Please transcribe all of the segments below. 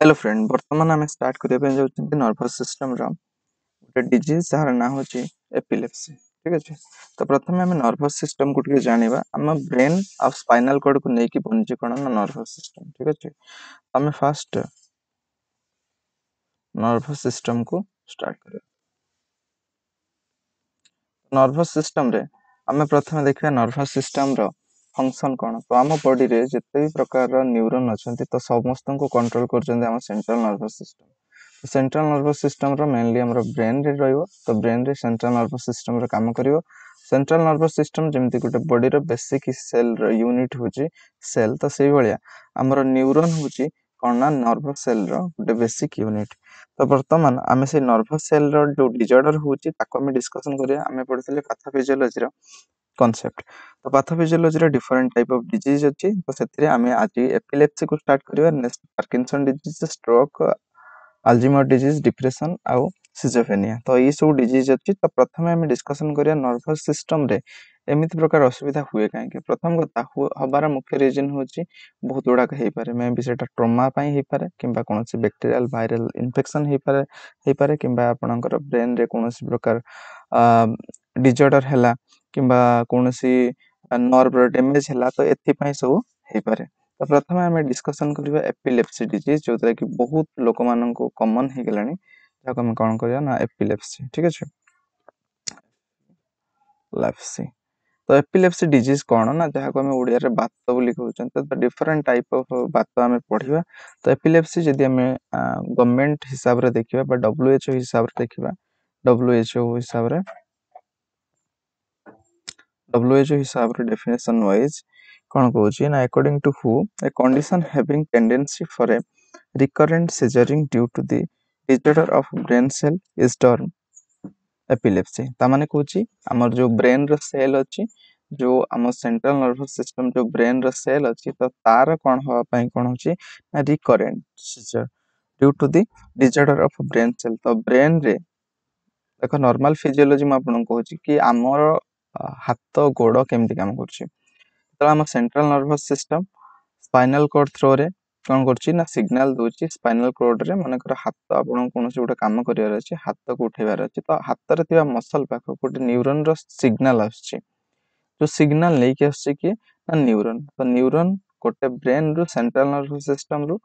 Hello friend वर्तमान आम start करने जाऊँ नर्भस सिस्टम गोटे डिजीज जार ना हूँ एपिलेप्सी। ठीक अच्छे तो प्रथम आम नर्भस सिस्टम को जाना आम ब्रेन आ स्पाइनल कॉर्ड को लेकिन पंजीकरण नर्भस सिस्टम। ठीक अच्छे आम फास्ट नर्भस सिस्टम को स्टार्ट कर नर्भस सिस्टम रे आम प्रथम देखा नर्भस सिस्टम रो फंक्शन कौन तो आम बॉडी रे जिते भी प्रकार न्यूरॉन अच्छा तो समस्त को कंट्रोल कर central nervous system. Central nervous system रो मेनली हमर ब्रेन रे रहिबो तो ब्रेन रे सेंट्रल नर्भस सिस्टम रो काम करिवो। सेंट्रल नर्भस सिस्टम जमती गोटे बॉडी रो बेसिक सेल रो यूनिट होची सेल तो सेही भलिया हमर न्यूरॉन होची कोन ना नर्भस सेल रो गोटे बेसिक यूनिट। तो वर्तमान आम से नर्भस सेल रो जो डिजॉर्डर होची ताको हम डिस्कशन करिया आम पढितले पैथोफिजियोलॉजी रो कॉन्सेप्ट। तो पैथोफिजियोलॉजी रो डिफरेंट टाइप ऑफ डिजीज अछि तो सेतिरे आम आज एपिलेप्सी को स्टार्ट करिया next Parkinson disease stroke Alzheimer disease depression आउ सिजोफ्रेनिया तो ये सब डिजीज अच्छी। तो प्रथम आम डिस्कसन करिया नर्भस सिस्टम रे एमिति प्रकार असुविधा हुए कहीं प्रथम कथा हबार मुख्य रीजन होची बहुत गुड़ाक हो पारे मे बी सेटा ट्रॉमा पई हो पारे किंबा कोनोसी बैक्टीरियल वायरल इन्फेक्शन हो पारे किंबा आपनकर ब्रेन रे कोनोसी प्रकार डिजॉर्डर हैला किंबा कोनोसी नर्व डैमेज हैला तो एथि पई सब हो पारे। तो प्रथम आम डिस्कसन करबा एपिलेप्सी डिजीज जो कि बहुत लोक मान को कॉमन हो गलानी जाको हम कौन करिया ना एपिलेप्सी। ठीक अच्छे लेप्सी तो एपिलेप्सी डिजीज कौन ना जहाँ को हम ओडिया रे बात बोली कहउछन तो डिफरेंट टाइप ऑफ बात आम पढ़िबा। तो एपिलेप्सी जदि हम गवर्नमेंट हिसाब रे देखिबा बा डब्ल्यूएचओ हिसाब रे देखिबा डब्ल्यूएचओ हिसाब रे डेफिनेशन वाइज कौन कहउछि ना अकॉर्डिंग टू हु a condition having tendency for a recurrent seizuring due to the disorder of brain cell is termed epilepsy। तामाने कहउछि हमर जो ब्रेन रो सेल अछि जो हम सेंट्रल नर्वस सिस्टम जो ब्रेन रो सेल अछि तो तार कोन होआ पई कोन होछि ना recurrent seizure due to the disorder of brain cell. तो ब्रेन रे देखो नॉर्मल फिजियोलॉजी में आपन कहउछि कि हमर हाथ गोड़ केमति काम करछि तो हम central nervous system spinal cord through रे कौन करछि ना सिग्नल दोछि स्पाइनल कॉर्ड रे मानकर हाथ आपन कोनोसी गोटे काम करियार अछि हाथ को उठेबार अछि तो हाथ रे थिबा मसल पाख गोटे न्यूरॉन रो सिग्नल आछि जो सिग्नल नै कि आछि कि ना न्यूरॉन तो न्यूरॉन गोटे ब्रेन रो सेंट्रल नर्वस सिस्टम रो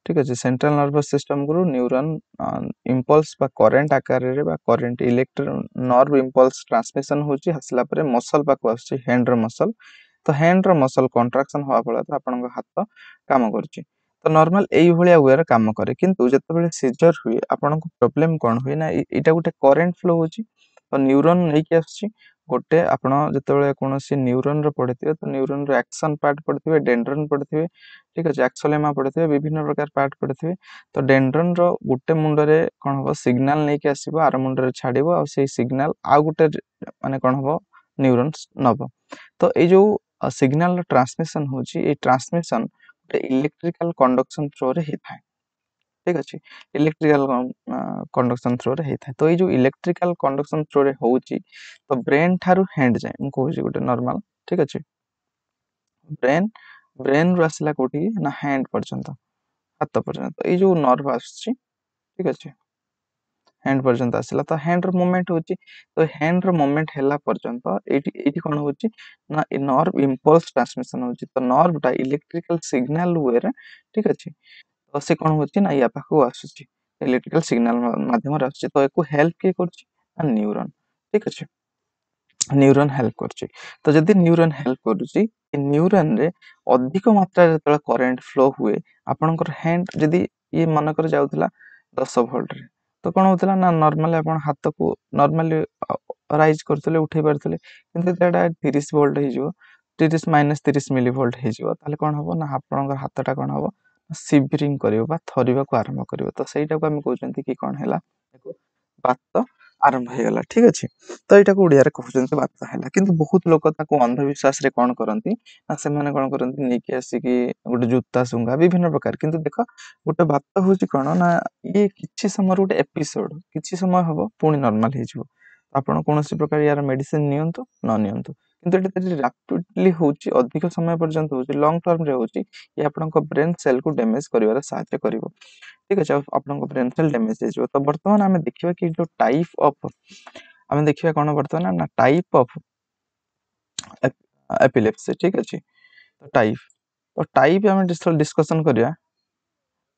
ठीक अछि सेंट्रल नर्वस सिस्टम को न्यूरॉन इंपल्स बा करंट आकार रे बा current electro nerve impulse transmission होछि हसला परे मसल पाख आछि हैंड रो मसल तो हैंड रो मसल कंट्राक्शन होआ फल तो आपन हाथ काम करछि तो नॉर्मल एई भलिया वे रे काम करे किंतु जते बेले सीजर हुए आपन को प्रॉब्लम कोन हुए ना एटा गोटे करंट फ्लो होछि तो न्यूरॉन नै कि आछि गोटे आपन जते बेले कोनोसी न्यूरॉन रो पढिथिबे तो न्यूरॉन रो एक्शन पार्ट पढिथिबे डेंड्रन पढिथिबे ठीक अछि एक्सोलेमा पढिथिबे विभिन्न प्रकार पार्ट पढिथिबे तो डेंड्रन रो गोटे मुंड रे कोन हो सिग्नल नै कि आसीबो आर मुंड रे छाडिबो आ सेही सिग्नल आ गोटे माने कोन हो न्यूरॉन्स नबो तो ए जो सिग्नल ट्रांसमिशन होछि ए ट्रांसमिशन इलेक्ट्रिकल कंडक्शन थ्रू रे हेथाय। ठीक अछि इलेक्ट्रिकल कंडक्शन थ्रू रे हेथाय तो ए जो इलेक्ट्रिकल कंडक्शन थ्रू रे होछि तो ब्रेन थारु हैंड जाय हम कहूछि गोटे नॉर्मल ठीक अछि ब्रेन रो आसला कोठी ना हैंड पर्यंत हाथ पर्यंत ए जो नर्व आछि ठीक अछि हैंड पर्यंत आसला तो हैंड रो मूवमेंट होछि तो हैंड रो मूवमेंट हैला पर्यंत एटी कोन होछि ना ए नर्व इंपल्स ट्रांसमिशन होछि तो नर्व टा इलेक्ट्रिकल सिग्नल वे रे ठीक अछि तो से कोन होछि ना या पाखु आसुछि इलेक्ट्रिकल सिग्नल माध्यम रे आसुछि तो एको हेल्प के करछि ना न्यूरॉन ठीक अछि न्यूरॉन हेल्प करछि तो जदि न्यूरॉन हेल्प करछि न्यूरॉन रे अधिक मात्रा रे तळ करंट फ्लो हुए आपनकर हैंड जदि ये मन कर जाउतला 10 वोल्ट रे तो कोन होतला ना नॉर्मली अपन हाथ को नॉर्मली राइज करथले उठे परथले किंतु तेडा 30 वोल्ट हे जिवो 30 माइनस 30 मिली वोल्ट हे जिवो ताले कोन हबो ना आपनकर हाथटा कोन हबो सिवरिंग करिवो बा थरिबा को आरंभ करिवो तो सेटा को हम कहउचंती कि कोन हैला एको बात आरंभ हे गला ठीक अछि तो एटा को उडिया रे कहउचंती बात हैला किंतु बहुत लोक ताको अंधविश्वास रे कोन करंती ना से माने कोन करंती नेकी आसी कि गोटे जुत्ता सुंगा विभिन्न प्रकार किंतु देखो गोटे बात होची कोन ना ये किछि समय गोटे एपिसोड किछि समय हबो पुनी नॉर्मल हे जिवो आपण कोनोसी प्रकार यार मेडिसिन नियंतु न नियंतु କିନ୍ତୁ ଏଠି ରାपिडଲି होची अधिक समय पर्यंत होची लॉन्ग टर्म रे होची ये आपनको ब्रेन सेल को डैमेज करिवार सहायता करिवो ठीक अछि आपनको ब्रेन सेल डैमेज हे जो तो वर्तमान हमें देखिबा कि जो टाइप ऑफ हमें देखिबा कोन वर्तमान ना टाइप ऑफ एपिलेप्सी ठीक अछि तो टाइप हमें डिस्कशन करिया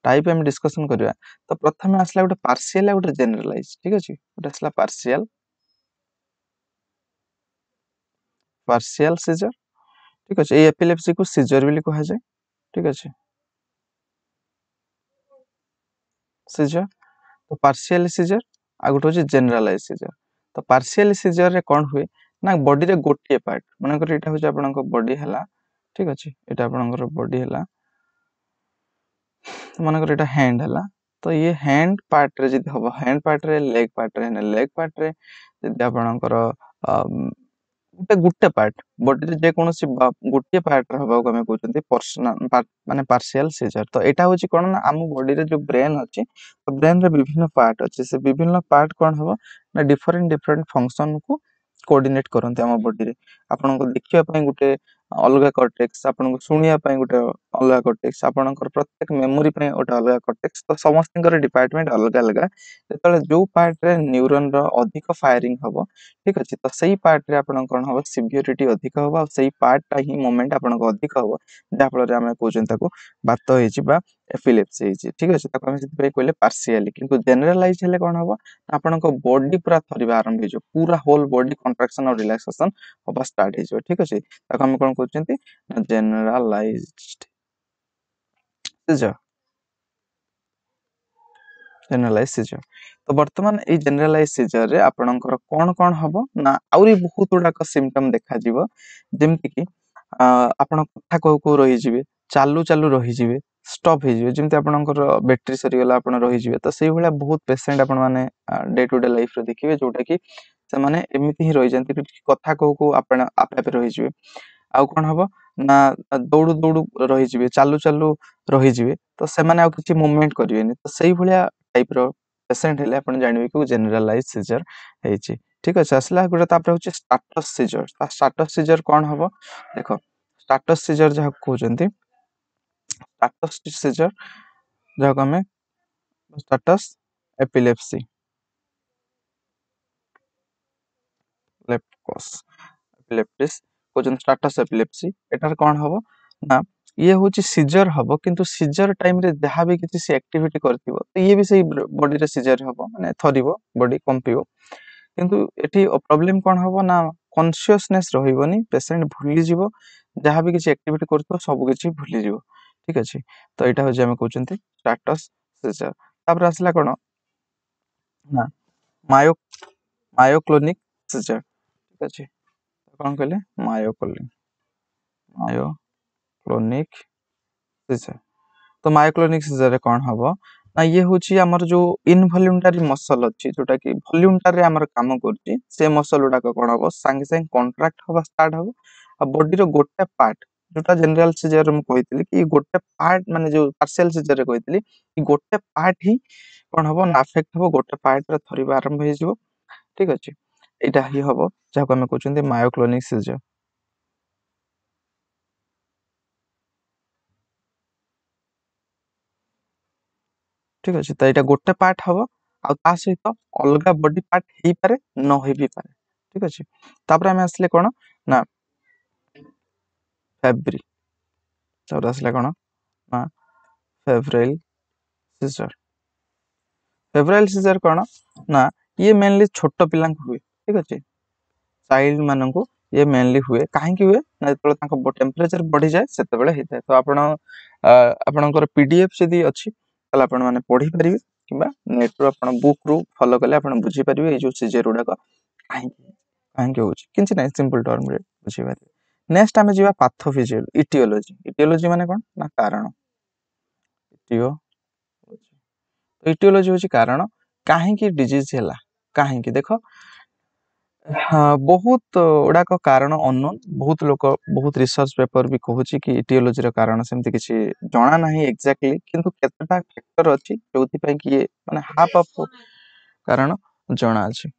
टाइप हमें डिस्कशन करिया तो प्रथम आसला गोटे पार्शियल गोटे जनरलाइज ठीक अछि गोटे आसला पार्शियल सीजर ठीक अछि ए एपिलेप्सी को सीजर बिली कहा जाय ठीक अछि सीजर तो पार्शियल सीजर आ गोटे होची जनरलाइज सीजर तो पार्शियल सीजर रे कोन हुए ना बॉडी रे गोटे पार्ट माने कर एटा होची आपनक बॉडी हला ठीक अछि एटा आपनकर बॉडी हला माने कर एटा हैंड हला तो ये हैंड पार्ट रे जदी हबो हैंड पार्ट रे लेग पार्ट रे ना लेग पार्ट रे जदी आपनकर गुटे पार्ट बॉडी रे जे कोनोसी गुटे पार्ट रे हबा को हमें कहउछंती पर्सनल माने पार्शियल सीजर तो एटा होची कोन ना हम बॉडी रे जो ब्रेन अछि तो ब्रेन रे विभिन्न पार्ट अछि से विभिन्न पार्ट कोन हबो ना डिफरेंट फंक्शन को कोऑर्डिनेट करनते हम बॉडी रे आपन को देखिया पय गुटे अलगा कॉर्टेक्स आपन को सुनिया पय गुटे अलगा कॉर्टेक्स आपनकर प्रत्येक मेमोरी पय गुटे अलगा कॉर्टेक्स तो समस्तकर डिपार्टमेंट अलगा अलगा जेतले जो पार्ट रे न्यूरॉन रो अधिक फायरिंग हबो ठीक अछि तो सही पार्ट रे आपन कोन हबो सिवियरिटी अधिक हबो आ सही पार्ट ता ही मोमेंट आपन को अधिक हबो जा फल रे हम कहउछन ताको बात हेछि बा एपिलेप्सी हेछि ठीक अछि ताको हम जति कहले पार्शियली किंतु जनरलाइज हेले कोन हबो आपन को बॉडी पूरा थरिबा आरंभ हेजो पूरा होल बॉडी कंट्रैक्शन और रिलैक्सेशन होबा स्टार्ट हेजो ठीक अछि ताको हम कोन कहउछंती जनरलाइज्ड सीजर जनरलाइज सीजर तो वर्तमान ए जनरलाइज सीजर रे आपनकर कोन हबो ना आउरी बहुत गुडा का सिम्पटम देखा जिवो जेमति कि आपण कथा को रही जिवे चालू चालू रही जिवे स्टॉप हे जिवे जेमति आपनकर बैटरी सरी गला आपण रही जिवे तो सेही भलिया बहुत पेशेंट आपण माने डे टू डे लाइफ रे देखिबे जोटा कि से माने एमिति ही रही जंती कथा को आपण आपे आपे रही जिवे आउ कोन हबो ना दौड़ू दौड़ू रही जिवे चालू चालू रही जिवे तो से माने आ किछि मूवमेंट करिवेनी तो सेही भलिया टाइप रो पेशेंट हेले आपण जानिबे कि जनरलाइज सीजर हेछि ठीक अछि असला गुडा तापर होछि स्टाटस सीजर स्टाटस सीजर कोन हबो देखो स्टाटस सीजर जहा कहउचंती स्टाटस सीजर जहा को हमें स्टाटस एपिलेप्सी लेप्टोस एपिलेप्टिस कहउचन स्टाटस एपिलेप्सी एटार कोन हबो ना ये होची सीजर हबो किंतु सीजर टाइम रे जहा भी किछि से एक्टिविटी करथिबो तो ये भी सही बॉडी रे सीजर हबो माने थरिबो बॉडी कंपिबो किंतु एठी प्रॉब्लम कोन हबो ना कॉन्शियसनेस रहिबोनी पेशेंट भूली जिवो जहा भी किछि एक्टिविटी करथिबो सब किछि भूली जिवो ठीक अछि तो एटा हो जे हम कहउचंती स्टाटस सीजर तापर आसला कोन ना मायो मायोक्लोनिक सीजर ठीक अछि कोन कहले मायोक्लोनिक सीजर तो मायोक्लोनिक सीजर रे कोन हबो ना ये होची हमर जो इनवॉल्यूंटरी मसल अछि जोटा कि वॉल्यूंटरी हमर काम करछि से मसल उडा कोन हबो संगे संगे कॉन्ट्रैक्ट होबा स्टार्ट हबो आ बॉडी रो गोटे पार्ट जोटा जनरल सीजर हम कहितली कि गोटे पार्ट माने जो पार्शियल सीजर रे कहितली कि गोटे पार्ट ही कोन हबो ना अफेक्ट हबो गोटे पार्ट रे थरिबा आरंभ हे जिवो ठीक अछि एटा ही हबो जाको हम कहउचंती मायोक्लोनिक सीजर ठीक अछि त एटा गोटे पार्ट हबो आ ता सहित अलगा बॉडी पार्ट हेई पारे न होई भी पारे ठीक अछि तापर हम आसले कोन ना फेब्री तापर आसले कोन ना फेब्राइल सीजर फेब्राइल सीजर कोन ना ये मेनली छोटो पिलांक हुए ठीक अछि चाइल्ड मानन को ये मेनली हुए काहे कि हुए ना जतले तांको टेम्परेचर बढ़ी जाय सेते बेले हेतै तो आपनकर पीडीएफ जदी अछि तला आपण माने पढी परिबे किबा नेट रो आपण बुक रो फॉलो करले आपण बुझी परिबे ए जो सीजर उडा को काहे के होछि किंछि नै सिंपल टर्म रे बुझी परिबे नेक्स्ट हमें जिवा पैथोफिजियोलॉजी इटियोलॉजी माने कोन ना कारण इटियो इटियोलॉजी होछि कारण काहे कि डिजीज हैला काहे कि देखो हाँ बहुत उडाक कारण अननोन बहुत लोक बहुत रिसर्च पेपर भी कहूची कि इटियोलॉजी रो कारण सेमति किछि जणा नाही एक्जेक्टली किंतु केतटा फैक्टर अछि जोथि पय कि ये माने हाफ ऑफ कारण जणा अछि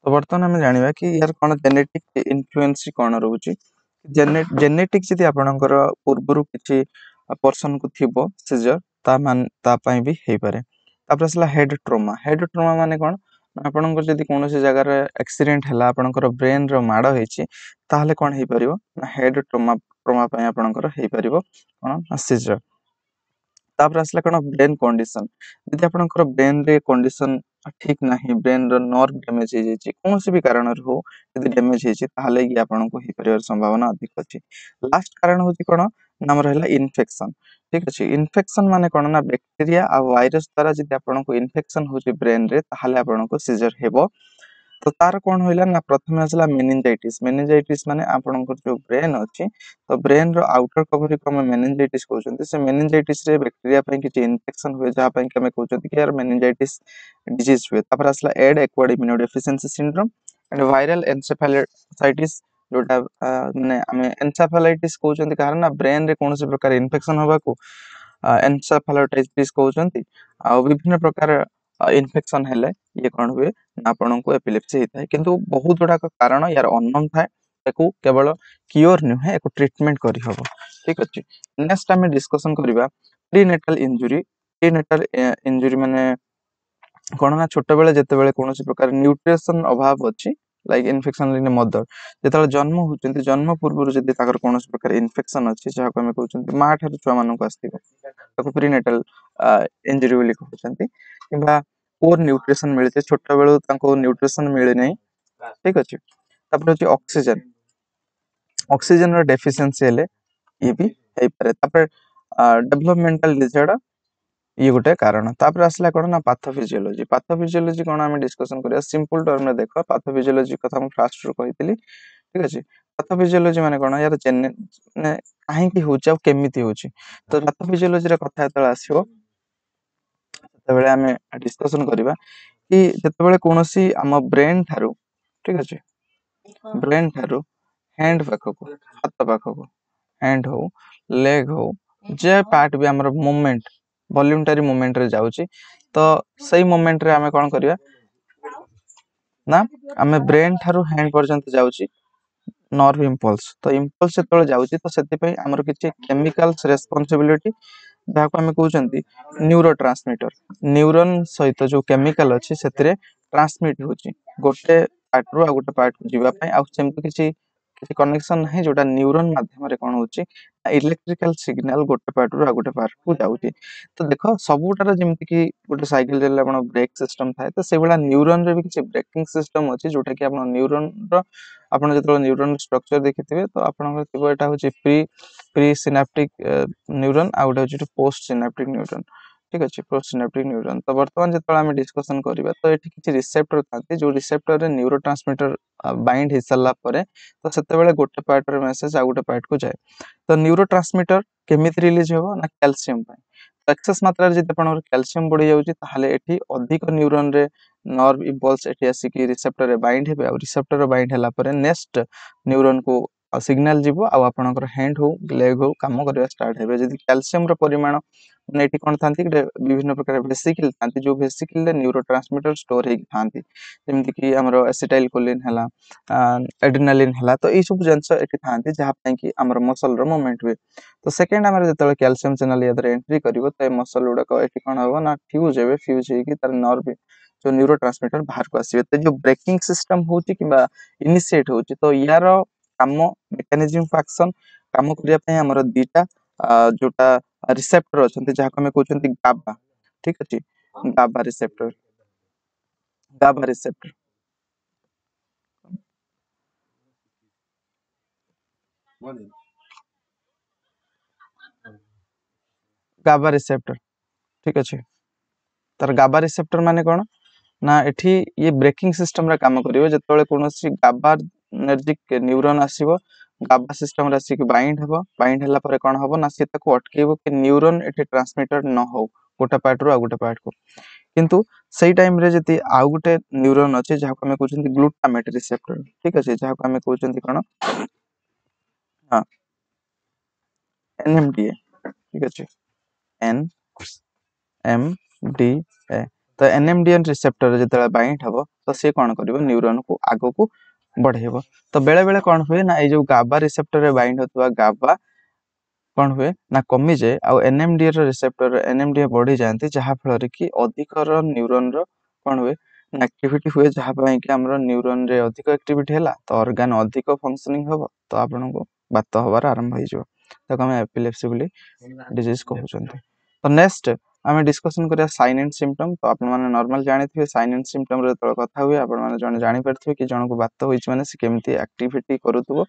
तो बर्तमान आम जाना कि यार कौन जेनेटिक इन्फ्लुएंस कौन रोचे जेनेटिक जदि आपणकर पूर्वर किसी पर्सन को थी सीजर तापाई भी हो पारे तापर आसला हेड ट्रोमा माने कौन आपणकर जदि कौन जगार एक्सीडेंट है आपणकर ब्रेन माड़ होती कौन हो पार ना हेड ट्रोमा आपणकर हो पार कौन सीजर तापर आसला कौन ब्रेन कंडीशन जदि आपणकर ब्रेन रे कंडीशन ठीक ना ब्रेन नर्व डैमेज हो कौन भी कारण हो डैमेज होती आपन को हो पार संभावना अधिक अच्छी लास्ट कारण हूँ कौन नाम रहा इन्फेक्शन ठीक अच्छे इन्फेक्शन माने कौन ना बैक्टीरिया आ वायरस द्वारा जब आपन को इन्फेक्शन हो ब्रेन रे ताहले आपन को सीजर हेबो तो तार कौन होइला ना प्रथम आसला मेनिंजाइटिस माने आपन जो ब्रेन अच्छी तो ब्रेन रो आउटर कवरिंग को मेनिंजाइटिस कहउछन्ती से मेनिंजाइटिस रे बैक्टीरिया पई कि इन्फेक्शन हुए जहा पई कि हमें कहउछन्ती कि यार मेनिंजाइटिस डिजीज हुए तापर आसला AIDS acquired immunodeficiency syndrome and viral encephalitis जोटा माने हमें एन्सेफालाइटिस कहउछन्ती कारण ना ब्रेन रे कोनोसी प्रकार इन्फेक्शन होबा को एन्सेफालाइटिस कहउछन्ती आ विभिन्न प्रकार इन्फेक्शन हेले ये कौन हुए आपण को एपिलेप्सी होता है किंतु बहुत गुड़ा कारण यार अननोन थाए केवल क्योर नुहे एक ट्रीटमेंट करी हबो ठीक अछि नेक्स्ट आमे डिस्कशन करबा प्रीनेटल इंजुरी माने कौन ना छोट बेले जते बेले कोनोसी प्रकार न्यूट्रिशन अभाव अछि लाइक इन्फेक्शन इन मदर जेतले जन्म होचंती जन्म पूर्व जदि ताकर कोनोसी प्रकार इन्फेक्शन अछि जहा को हमें कहउछन्ती मा ठार छुआ मानन को आस्तिबो ताको प्रीनेटल इंजुरी बोली कहउछन्ती किबा पोर न्यूट्रिशन मिलते छोट बेलू ताको न्यूट्रिशन मिले नहीं ठीक अछि तापर अछि ऑक्सीजन रो डेफिशिएंसी हेले ये भी हे पारे तापर डेवलपमेंटल डिसऑर्डर ये गोटे कारण तापर आसला कोन ना पाथोफिजियोलॉजी कोन हम डिस्कशन करिया सिंपल टर्म में देखो पाथोफिजियोलॉजी कथा हम फास्ट रो कहितली ठीक अछि पाथोफिजियोलॉजी माने कोन यार जेने ने काहे की होछ आ केमिति होछ तो पाथोफिजियोलॉजी रे कथा तळ आसीबो तबेले हमें डिस्कशन करिबा कि जतबेले कोनोसी हम ब्रेन थारू ठीक अछि ब्रेन थारू हैंड पाखको हाथ पाखको हैंड हो लेग हो जे पार्ट भी हमर मूवमेंट वॉल्यूंटरी मूवमेंट रे जाउची तो सही मूवमेंट रे हमें कोन करिया ना हमें ब्रेन थारू हैंड पर्यंत जाउची नर्व इंपल्स तो इंपल्स जतबेले जाउची तो सेति पई हमर किछि केमिकल्स रेस्पोंसिबिलिटी जाको हमें कहउचंती न्यूरोट्रांसमीटर न्यूरॉन सहित जो केमिकल अछि सेतिरे ट्रांसमिट होची गोटे पार्ट रो आ गोटे पार्ट को जीवा पई आ सेमति किछि किछि कनेक्शन नहीं जोटा न्यूरॉन माध्यम रे कोन होची इलेक्ट्रिकल सिग्नल गोटे पार्ट रो आ गोटे पार्ट को जाउची तो देखो सबुटार जेमति कि गोटे साइकिल रे आपण ब्रेक सिस्टम थाए तो सेबला न्यूरॉन रे भी किछि ब्रेकिंग सिस्टम अछि जोटा कि आपण न्यूरॉन रो आपण जतलो न्यूरॉन स्ट्रक्चर देखिथिबे तो आपण थिबो एटा होची प्री सिनेप्टिक न्यूरॉन आ गोटे होची पोस्ट सिनेप्टिक न्यूरॉन ठीक अछि पोस्ट सिनेप्टिक न्यूरॉन तो वर्तमान जतलो हम डिस्कशन करिबा तो एठी किछि रिसेप्टर थाते जो रिसेप्टर रे न्यूरोट्रांसमीटर बाइंड हि सल्ला परे तो सेते बेले गोटे पार्ट रे मेसेज आ गोटे पार्ट को जाए तो न्यूरोट्रांसमीटर केमिति रिलीज होबो ना कैल्शियम पय एक्सेस मात्रा रे जति आपनर कैल्शियम बढ़ी जाउची ताहाले एठी अधिक न्यूरॉन रे नर्व इंपल्स एठी आसी कि रिसेप्टर रे बाइंड हेबे आ रिसेप्टर रे बाइंड हला परे नेक्स्ट न्यूरॉन को सिग्नल जीवो आ आपनकर हैंड हो लेग हो काम करबा स्टार्ट हेबे जदि कैल्शियम रो परिमाण माने एठी कोन थांती कि विभिन्न प्रकार वेसिकल थांती जो वेसिकल रे न्यूरोट्रांसमीटर स्टोर हे थांती जेमति कि हमरो एसिटाइल कोलिन हला एड्रेनालिन हला तो ई सब जंस एठी थांती जहा पय कि हमर मसल रो मूवमेंट हुए तो सेकंड हमर जतले कैल्शियम चैनल यादर एंट्री करिवो तो मसल उडा को एठी कोन होबो ना फ्यूज हेबे फ्यूज हे कि तार नर्व जो न्यूरोट्रांसमीटर बाहर को आसीबे तो जो ब्रेकिंग सिस्टम होची किबा इनिशिएट होची तो यार काम मेकानिज्म ऑफ एक्शन काम करिया पय हमर दीटा जोटा रिसेप्टर अछंती जहा को हम कहउछंती गाबा ठीक अछि गाबा रिसेप्टर गाबा रिसेप्टर ठीक अछि तार गाबा रिसेप्टर माने कोन ना एठी ये ब्रेकिंग सिस्टम रा काम करिवो जतबेले कोनोसी गाबार्जिक न्यूरॉन आसीबो गाबा सिस्टम रा सिक बाइंड हबो बाइंड हला परे कोन हबो ना से ताको अटकेबो कि न्यूरॉन एठी ट्रांसमीटर न हो गोटा पार्ट रो आ गोटा पार्ट को किंतु सही टाइम रे जति आउ गोटे न्यूरॉन अछि जहा को हमें कहउछंती ग्लूटामेट रिसेप्टर ठीक अछि जहा को हमें कहउछंती कोन हां एनएमडीए ठीक अछि एन एम डी ए तो NMDN रिसेप्टर जो बाइंड हम तो सी कौन कर न्यूरोन को आग को बढ़ेब। तो बेले बेले कौन हुए ना ये जो गाबा रिसेप्टर बाइंड होता गाबा कौन हुए ना कमी जाए आउ NMDA रिसेप्टर NMDA बढ़ी जाती जहाँफल कि अधिक न्यूरोन कौन हुए ना एक्टिविटी हुए जहाँ कि आम न्यूरोन रे अधिक एक्टिविटी है तो ऑर्गन अधिक फंक्शनिंग हम तो आपन को बात हबार आरंभ हो आम एपिलेप्सी बोली डिजीज कहते। तो नेक्स्ट आम डिस्कसन करिया साइन एंड सिम्पटम। तो आप नॉर्मल जानते साइन एंड सिम्पटम रे कथा हुए आप जानी पारे कि जन को बात होइछ माने से केमती एक्टिविटी करूथबो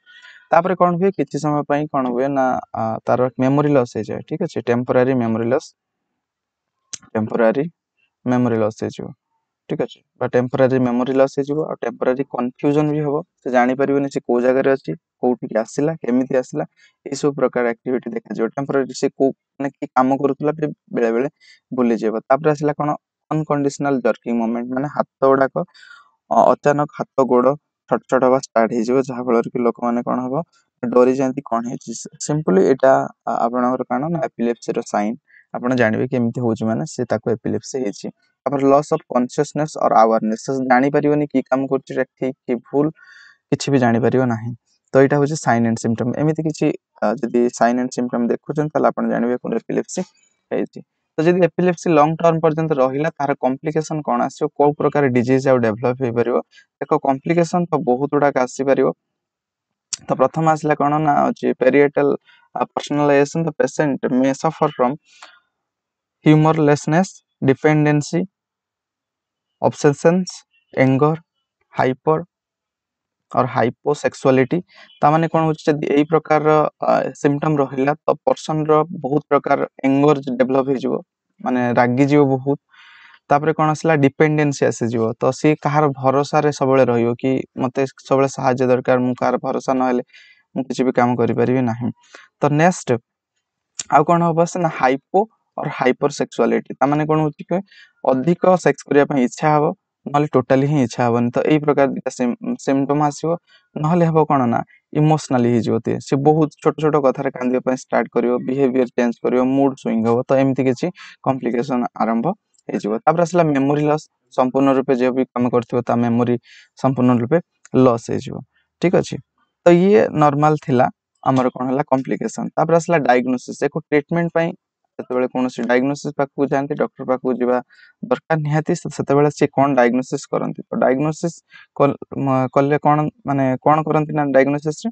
तापर कौन हुए किसी समय पर कौन हुए ना तार मेमोरी लॉस हो जाए। ठीक अच्छे टेम्पोरारी मेमोरी लॉस हो ठीक अच्छे टेम्पोरारी मेमोरी लॉस हो टेम्पोरारी कन्फ्यूजन भी हम से जानी पारिबनी से को जगह अच्छी कौटी आसला केमी आसला ये सब प्रकार एक्टिविटी देखा टेम्पोरारी से को माने कि काम करूला बेले बेले भूली जाब। तापर आसला कौन अनकंडीशनल जर्किंग मोमेंट माने हाथ गुड़ाक अचानक हाथ गोड़ छट छट हवा स्टार्ट हो जहाँफल कि लोक मैंने कौन हम डरी जाती कौन है सिंपली यहाँ आपणकर कौन ना एपिलेप्सी साइन आप जानवे कि एमती होची माने से ताको एपिलेप्सी होची। तापर लॉस ऑफ कॉन्शियसनेस और अवेयरनेस जानी पारिबनी कि काम करछि ठीक कि भूल किछि भी जानी पारिबो नाही। तो यहाँ हूँ साइन एंड सिम्पटम एमती किछि जदि साइन एंड सिम्पटम देखुछन ताले आपण जानवे कोन एपिलेप्सी होची। तो जदि एपिलेप्सी लॉन्ग टर्म पर्यंत रहिला तार कॉम्प्लिकेशन कौन आसो को प्रकार डिजीज आउ डेवलप हो पारिबो देखो कॉम्प्लिकेशन तो बहुत गुड़ाक आसी पारिबो। तो प्रथम आसला कौन ना अच्छे parietal personalization the patient may suffer from humorlessness dependency obsessions anger hyper और हाइपोसेक्सुअलिटी तामाने कौन होची यही प्रकार सिम्पटम रहिला तो पर्सन रो बहुत प्रकार एंगर डेवलप हो जिवो माने रागी जिवो बहुत। तापर कौन आसला डिपेंडेंसी आसी जिवो तो सी कहार भरोसा रे सबले रहियो कि मते सबले सहायता दरकार मु कहार भरोसा न हेले मु किछि भी काम करि परिबि नाही। तो नेक्स्ट आउ कौन हम से ना हाइपो और हाइपर सेक्सुअलिटी तामाने कौन होची कि अधिक सेक्स करिया पई इच्छा हबो नले टोटली ही इच्छा हबनी। तो एई प्रकार दिटा सिम्पटम आसीबो नले हबो कौन ना इमोशनली ही जोते से बहुत छोट छोट कथा रे कांदिया पई स्टार्ट करियो बिहेवियर चेंज करियो मूड स्विंग हबो। तो एमती किछि कॉम्प्लिकेशन आरंभ हे जिवो। तापर असला मेमोरी लॉस संपूर्ण रूपे जे भी काम करथिबो ता मेमोरी संपूर्ण रूपे लॉस हे जिवो। ठीक अछि। तो ये नॉर्मल थिला हमर कोन हला कॉम्प्लिकेशन। तापर असला डायग्नोसिस एको ट्रीटमेंट पई सेतेबेले कोनोसी डायग्नोसिस पाखु जानते डॉक्टर पाखु जिबा दरकार निहाती सेतेबेले से कोन डायग्नोसिस करंती। तो डायग्नोसिस कल्ले कोन माने कोन करंती ना डायग्नोसिस रे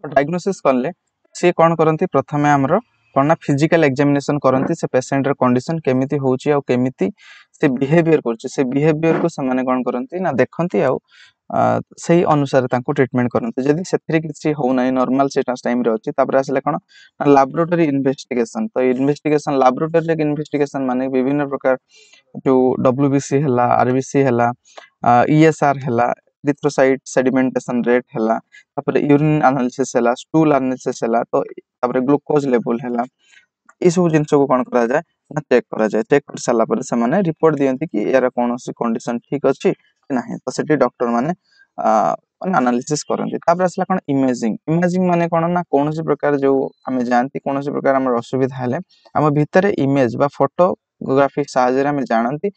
डायग्नोसिस कल्ले से कोन करंती प्रथमे हमरो कोन ना फिजिकल एग्जामिनेशन करंती से पेशेंट रे कंडीशन केमिति होची आ केमिति से बिहेवियर करची से बिहेवियर को से माने कोन करंती ना देखंती आ सही अनुसार तांको ट्रीटमेंट करंती। जदि सेथरे किछि हो नै नॉर्मल सेटा टाइम रे अछि तापर आसले कोन लैबोरेटरी इन्वेस्टिगेशन। तो इन्वेस्टिगेशन लैबोरेटरी इन्वेस्टिगेशन माने विभिन्न प्रकार जो WBC हला RBC हला ESR हला एरिथ्रोसाइट सेडिमेंटेशन रेट हला तापर यूरिन एनालिसिस हला स्टूल एनालिसिस हला तो तापर ग्लूकोज लेवल हला ये सब जिन को कौन करा जाए ना चेक करा जाए। चेक कर साला पर से माने रिपोर्ट दियंती कि यार कोनोसी कंडीशन ठीक अछि कि नाही। तो सेठी डॉक्टर माने एनालिसिस करंती। तापर असला कोन इमेजिंग इमेजिंग माने कोन ना कोनोसी प्रकार जो हमें जानती कोनोसी प्रकार हमर असुविधा हले हम भितरे इमेज बा फोटोग्राफी साहाय्य हमें जानती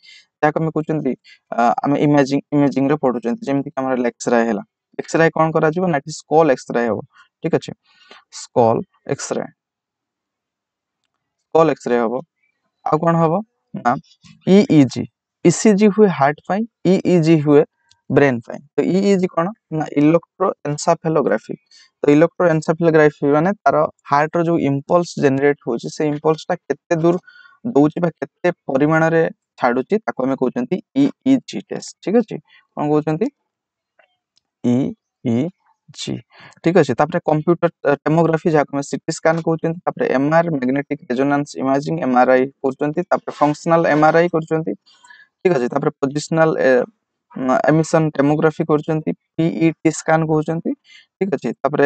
ताको हमें कहउचंती हमें इमेजिंग रे पढुचंती जेमति हमर एक्सरे हला एक्सरे कोन करा जिवो ना स्कॉल एक्सरे हो। ठीक अछि स्कॉल एक्सरे स्कॉल एक्सरे हबो आ कोन हबो ना EEG ECG हुए हार्ट पाई EEG हुए ब्रेन पाई। तो EEG कोन ना इलेक्ट्रोएन्सेफेलोग्राफी। तो इलेक्ट्रोएन्सेफेलोग्राफी माने तार हार्ट रो जो इंपल्स जनरेट होची से इंपल्स ता केते दूर दोची बा केते परिमाण रे छाडुची ताको हमें कहउचंती EEG टेस्ट। ठीक अछि कोन कहउचंती EEG। ठीक अछि तापर कंप्यूटर टोमोग्राफी जाको में सीटी स्कैन कहउचंती तापर MR magnetic resonance imaging MRI कहउचंती तापर फंक्शनल MRI कहउचंती। ठीक अछि तापर पोजिशनल एमिशन टोमोग्राफी कहउचंती PET स्कैन कहउचंती। ठीक अछि तापर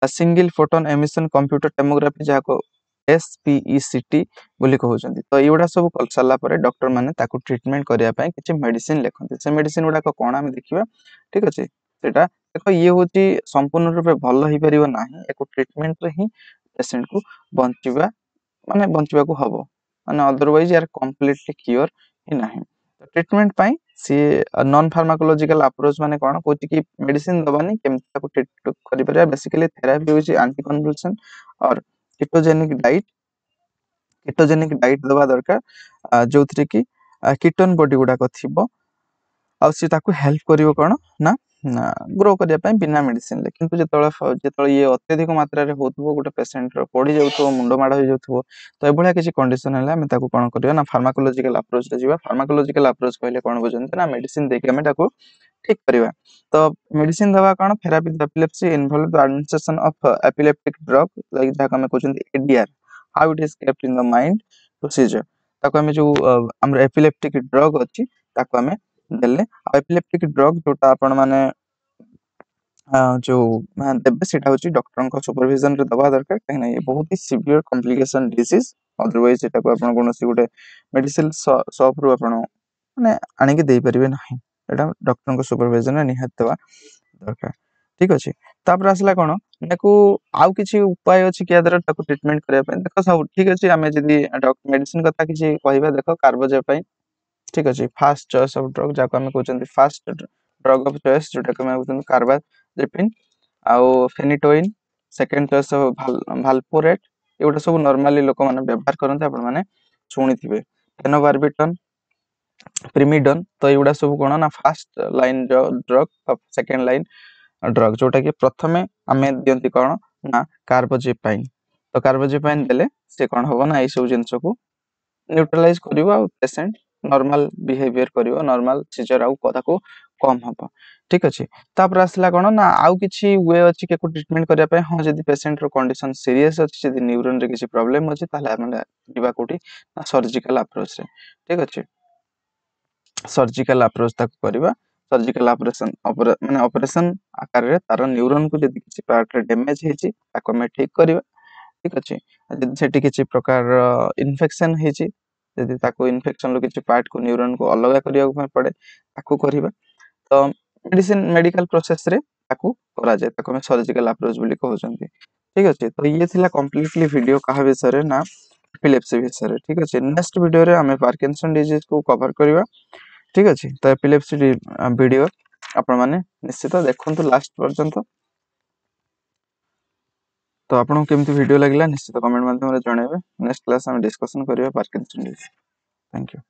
single photon emission computer tomography जाको SPECT बोली कहउचंती। तो एउडा सब कल साला परे डॉक्टर माने ताको ट्रीटमेंट करिया पय किछि मेडिसिन लेखंती से मेडिसिन उडा को कोन हम देखिबा। ठीक अछि सेटा देखो ये होची संपूर्ण रूपे भल ही परिबो नाही एको ट्रीटमेंट रे ही पेशेंट को बंचिबा माने बंचिबाकू हबो माने अदरवाइज यार कंप्लीटली क्योर ही नाही। तो ट्रीटमेंट पाई सी नॉन फार्माकोलॉजिकल अप्रोच माने कोन कोची कि मेडिसिन दबानी केमति ताको ट्रीट करि परिया बेसिकली थेरापी होची एंटी कन्वल्सन और केटोजेनिक डाइट दबा दरकार जोथरे कि कीटोन बॉडी गुडा को थिबो आ सी ताको हेल्प करिवो कोन ना ग्रो करिया पय बिना मेडिसिन ले किंतु जेतळे ये अत्यधिक मात्रा रे होतबो गोटे पेशेंट रो पड़ी जाउथबो मुंडो माड हो जाउथबो तो एभळा किछि कंडीशन हला हम ताको कोन करियो ना फार्माकोलॉजिकल अप्रोच रे जिवा। फार्माकोलॉजिकल अप्रोच कहले कोन बुझंत ना मेडिसिन देके हम ताको ठीक करिवा। तो मेडिसिन दवा कोन therapy epilepsy involve the administration of epileptic drug like जाका हम कहउछन ADR how it is kept in the mind procedure ताको हम जो हमर एपिलेप्टिक ड्रग अछि ताको हम देले एपिलेप्टिक ड्रग जोटा आपण माने जो देबे सेटा होची डॉक्टर को सुपरविजन रे दबा दरकार कहीं ना ये बहुत ही सिवियर कॉम्प्लिकेशन डिसीज अदरवाइज एटा को आपण कोनोसी गुटे मेडिसिन शॉप रो आपण माने आनि के देई परिबे नाही एटा डॉक्टर को सुपरविजन रे निहात दबा दरकार ठीक अछि। तापर आसला कोन नको आउ किछि उपाय अछि कि आदर ताको ट्रीटमेंट करे पे देखो सब ठीक अछि हमें जदी मेडिसिन कथा किछि कहबा देखो कार्बोजे पे ठीक अछि फास्ट चॉइस ऑफ ड्रग जाको हम कहउछन फास्ट ड्रग ऑफ चॉइस जोटा के हम कहउछन कार्बाजेपिन आउ फेनिटोइन सेकंड चॉइस ऑफ भाल्पोरेट एगुटा सब नॉर्मली लोक माने व्यवहार करन आपण माने सुनी थिबे फेनोबार्बिटन प्रिमिडन तो एगुटा सब कोन ना fast line drug second line drug जोटा कि प्रथमे आमे दियंती कोन ना कार्बोजेपाइन तो कार्बोजेपाइन देले से कोन होबो ना ए सब जिंस को न्यूट्रलाइज करिवो आ पेशेंट नॉर्मल बिहेवियर करिवो नॉर्मल सीजर आउ कथा को कम हबो ठीक अछि। तापर आसला कोन ना आउ किछि वे अछि के को ट्रीटमेंट करिया पे हां जदी पेशेंट रो कंडीशन सीरियस अछि जदी न्यूरॉन रे किछि प्रॉब्लम अछि ताले हम दिबा कोठी ना सर्जिकल अप्रोच रे ठीक अछि। सर्जिकल अप्रोच तक करिवा सर्जिकल ऑपरेशन माने ऑपरेशन आकार रे तार न्यूरॉन को जदी किछि पार्ट रे डैमेज हेछि ताको हम ठीक करिवा ठीक अछि। जदी सेठी किछि प्रकार इन्फेक्शन हेछि जदी ताको इन्फेक्शन रो किछि पार्ट को न्यूरॉन को अलग करिया पड़े ताको करिवा तो मेडिसिन मेडिकल प्रोसेस रे ताको करा जाय ताको हम सर्जिकल अप्रोच बोली कहउछन्ती ठीक अछि। तो ये थिला कंप्लीटली वीडियो कहा विषय रे ना एपिलेप्सी विषय रे ठीक अछि। नेक्स्ट वीडियो रे हमें पार्किंसन डिजीज को कवर करिवा ठीक अछि। तो एपिलेप्सी वीडियो आपण माने निश्चित देखंतु लास्ट पर्यंत तो आपन केमती वीडियो लागला निश्चित कमेंट माध्यम रे जणाइबे नेक्स्ट क्लास हम डिस्कशन करिवा पार्किंसन डिजीज। Thank you.